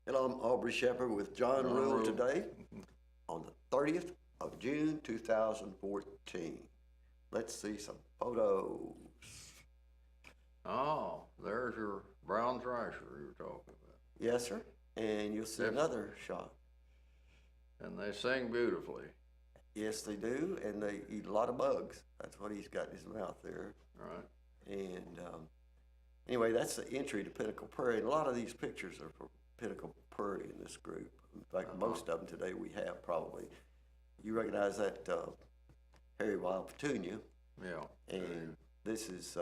Hello, I'm Aubrey Shepherd with John Rule today on the 30th of June 2014. Let's see some photos. Oh, there's your brown thrasher you were talking about. Yes, sir. And you'll see another shot. And they sing beautifully. Yes, they do, and they eat a lot of bugs. That's what he's got in his mouth there. Right. And anyway, that's the entry to Pinnacle Prairie. And a lot of these pictures are for Pinnacle Prairie in this group. In fact, most of them today we have probably. You recognize that hairy wild petunia. Yeah. And this is...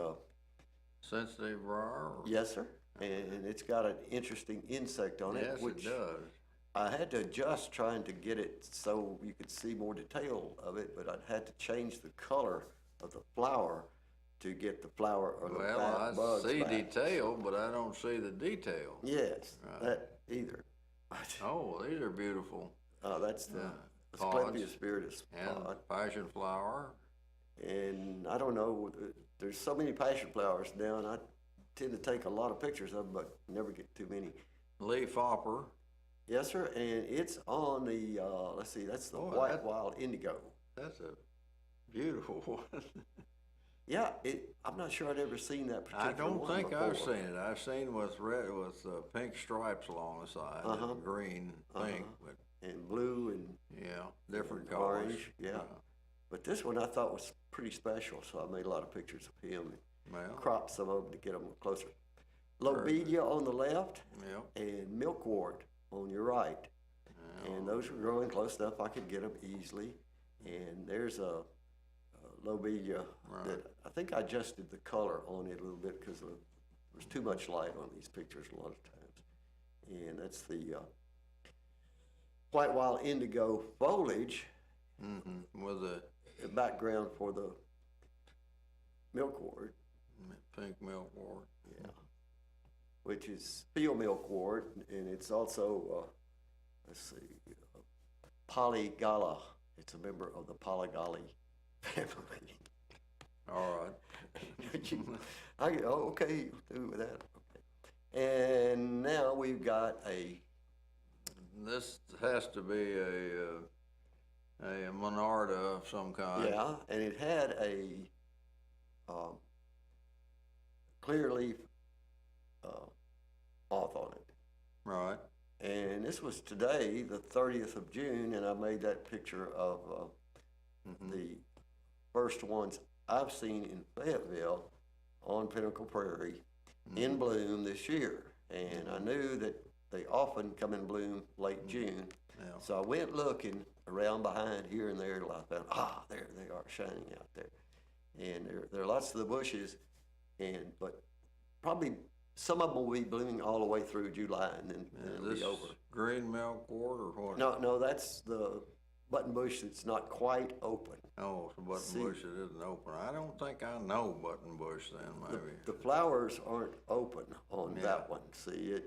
sensitive briar? Yes, sir. And it's got an interesting insect on it. Yes, which it does. I had to adjust trying to get it so you could see more detail of it, but I had to change the color of the flower to get the flower or the bugs I see back. detail, but I don't see the detail. Yes, right. that either. Oh, these are beautiful. That's the pods Asclepias spiritus pod. And passion flower. And I don't know, there's so many passion flowers now, and I tend to take a lot of pictures of them, but never get too many. Leaf hopper. Yes, sir, and it's on the, let's see, that's the white wild indigo. That's a beautiful one. Yeah, I'm not sure I'd ever seen that particular one. I don't think before. I've seen it. I've seen with red, with pink stripes along the side, and green, pink, but and blue and yeah, different and colors. orange, yeah. But this one I thought was pretty special, so I made a lot of pictures of him and cropped some of them to get them closer. Lobelia on the left, and milkwort on your right. And those were growing close enough I could get them easily. And there's a lobelia that I think I adjusted the color on it a little bit because there was too much light on these pictures a lot of times. And that's the white wild indigo foliage with a background for the milkwort. Pink milkwort. Yeah. Which is field milkwort, and it's also, let's see, polygala. It's a member of the polygali family. All right. Okay, you'll do with that. Okay. And now we've got This has to be a monarda of some kind. Yeah, and it had a clear leaf moth on it. Right. And this was today, the 30th of June, and I made that picture of the first ones I've seen in Fayetteville on Pinnacle Prairie in bloom this year. And I knew that they often come in bloom late June. Yeah. So I went looking around behind here and there till I found, there they are shining out there. And there are lots of the bushes, but probably some of them will be blooming all the way through July, and then it'll be over. Green milkwort or what? No, that's the button bush that's not quite open. Oh, it's a button bush that isn't open. I don't think I know button bush then, maybe. The flowers aren't open on that one. See,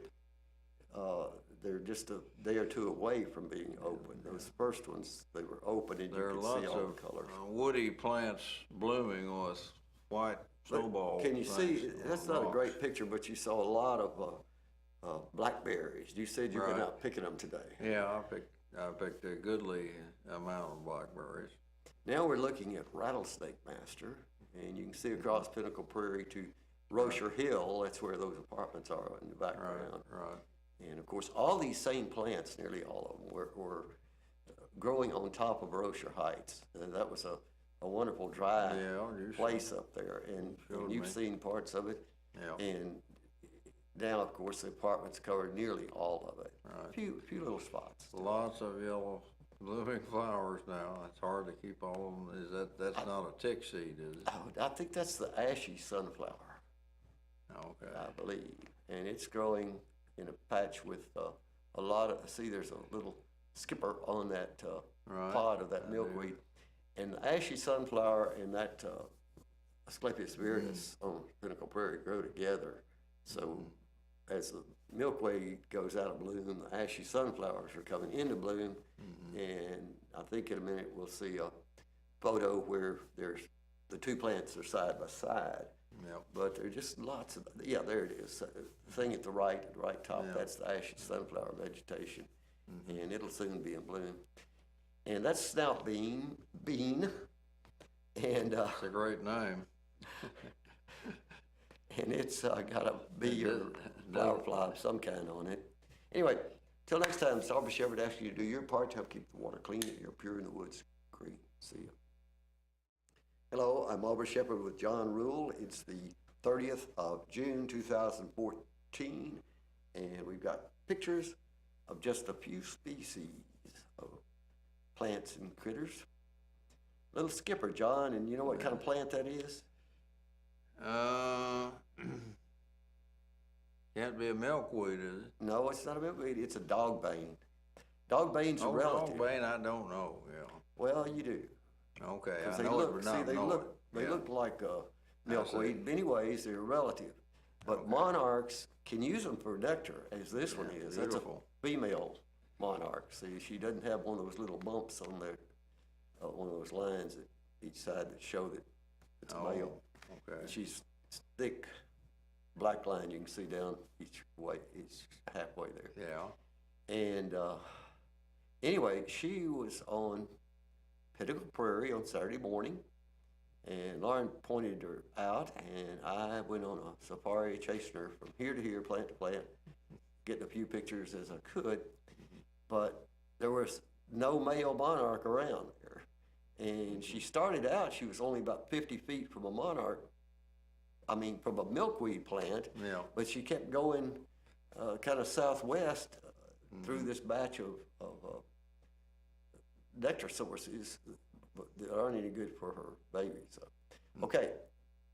they're just a day or two away from being open. Those first ones, they were open, and there you are could see lots all of the colors. woody plants blooming with white snowball. Can you see? That's not a rocks. great picture, but you saw a lot of blackberries. You said you were out picking them today. Yeah, I picked a goodly amount of blackberries. Now we're looking at Rattlesnake Master, and you can see across Pinnacle Prairie to Rocher Hill. That's where those apartments are in the background. Right. And of course, all these same plants, nearly all of them, were growing on top of Rocher Heights. And that was a wonderful dry place up there, and you've seen parts of it. Yeah. And now, of course, the apartments cover nearly all of it. Right. A few little spots. Lots of yellow blooming flowers now. It's hard to keep all of them. That's not a tick seed, is it? Oh, I think that's the ashy sunflower. Okay. I believe, and it's growing in a patch with a lot of. See, there's a little skipper on that pod of that milkweed. And the ashy sunflower and that Asclepias viridis on Pinnacle Prairie grow together. So as the milkweed goes out of bloom, the ashy sunflowers are coming into bloom. And I think in a minute we'll see a photo where there's the two plants are side by side. Yep. But there are just lots of, yeah, there it is. The thing at the right top, that's the ashy sunflower vegetation. And it'll soon be in bloom. And that's snout bean. And it's a great name. And it's got a bee or flower fly of some kind on it. Anyway, till next time, Aubrey Shepherd asks you to do your part to help keep the water clean and you're pure in the woods green. See ya. Hello, I'm Aubrey Shepherd with John Rule. It's the 30th of June, 2014, and we've got pictures of just a few species of plants and critters. Little skipper, John, and you know what kind of plant that is? Can't be a milkweed, is it? No, it's not a milkweed. It's a dogbane. Dogbane's a relative. Dogbane, I don't know. Yeah. Well, you do. Okay, I know it, but not know it. They look like milkweed. In many ways, they're relative. But monarchs can use them for nectar, as this one is. Beautiful. That's a female monarch. See, she doesn't have one of those little bumps on there, one of those lines at each side that show that it's a male. Okay. She's thick, black line you can see down each halfway there. Yeah. And anyway, she was on Pinnacle Prairie on Saturday morning, and Lauren pointed her out, and I went on a safari chasing her from here to here, plant to plant, getting a few pictures as I could, but there was no male monarch around there. And she started out, she was only about 50 feet from a from a milkweed plant, but she kept going kind of southwest through this batch of nectar sources that aren't any good for her baby. So, okay,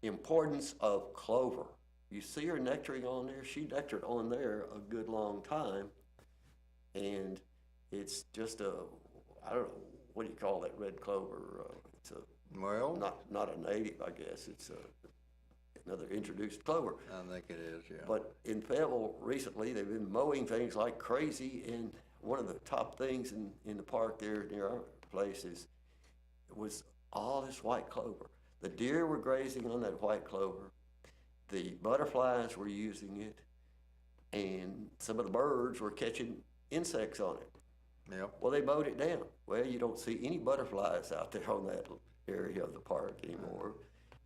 importance of clover. You see her nectaring on there? She nectared on there a good long time, and it's just I don't know, what do you call that red clover? It's not a native, I guess. It's another introduced clover. I think it is, yeah. But in Fayetteville recently, they've been mowing things like crazy, and one of the top things in the park there near our place was all this white clover. The deer were grazing on that white clover. The butterflies were using it, and some of the birds were catching insects on it. Yep. Well, they mowed it down. Well, you don't see any butterflies out there on that area of the park anymore.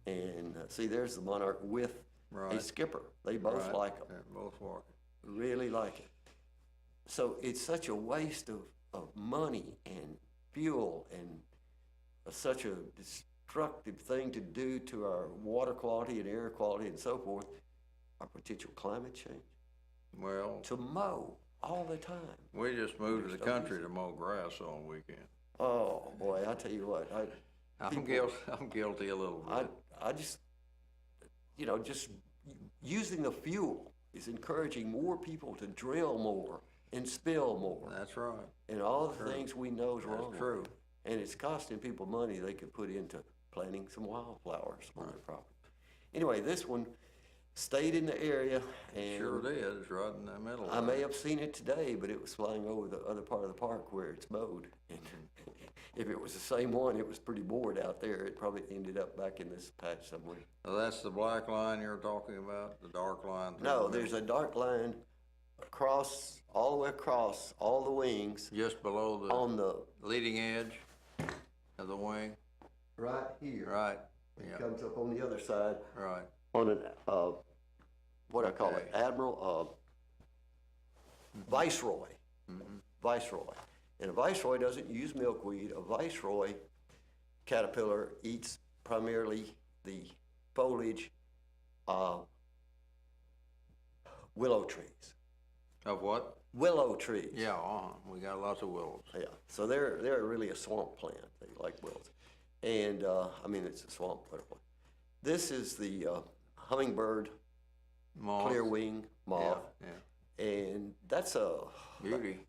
And see, there's the monarch with a skipper. They both like them. They both like it. Really like it. So it's such a waste of money and fuel and such a destructive thing to do to our water quality and air quality and so forth, our potential climate change. Well, to mow all the time. We just moved to the country to mow grass on the weekend. Oh boy, I tell you what, I'm guilty a little bit. I just, just using the fuel is encouraging more people to drill more and spill more. That's right. And all the things we know is wrong. That's true. And it's costing people money they could put into planting some wildflowers on their property. Anyway, this one stayed in the area. And sure did. It's right in the middle. I may have seen it today, but it was flying over the other part of the park where it's mowed. And if it was the same one, it was pretty bored out there. It probably ended up back in this patch somewhere. Now that's the black line you're talking about, the dark line? No, there's a dark line all the way across all the wings. Just below on the leading edge of the wing? Right here. Right. It comes up on the other side. Right. On an, what I call it, Admiral, Viceroy. Viceroy. And a viceroy doesn't use milkweed. A viceroy caterpillar eats primarily the foliage of willow trees. Of what? Willow trees. Yeah, we got lots of willows. Yeah, so they're really a swamp plant. They like willows. And, it's a swamp butterfly. This is the hummingbird moth. Clearwing moth. Yeah. And that's a beauty.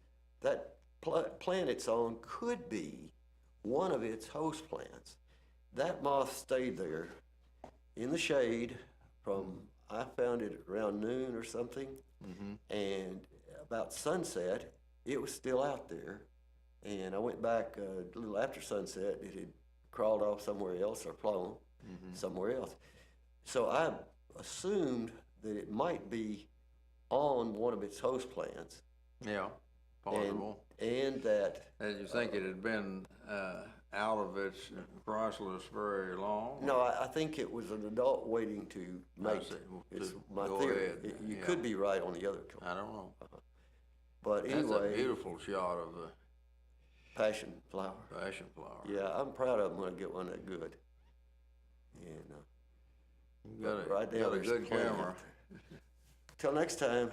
That plant it's on could be one of its host plants. That moth stayed there in the shade from, I found it around noon or something, and about sunset, it was still out there. And I went back a little after sunset, it had crawled off somewhere else or flown somewhere else. So I assumed that it might be on one of its host plants. Yeah, possible. And that. And you think it had been out of its chrysalis very long? No, I think it was an adult waiting to mate. It's my theory. You could be right on the other. I don't know. But anyway. That's a beautiful shot of the passion flower. Passion flower. Yeah, I'm proud of them when I get one that good. And you got a good camera. Till next time,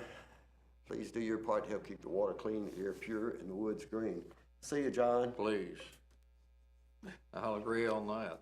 please do your part to help keep the water clean, the air pure, and the woods green. See you, John. Please. I'll agree on that.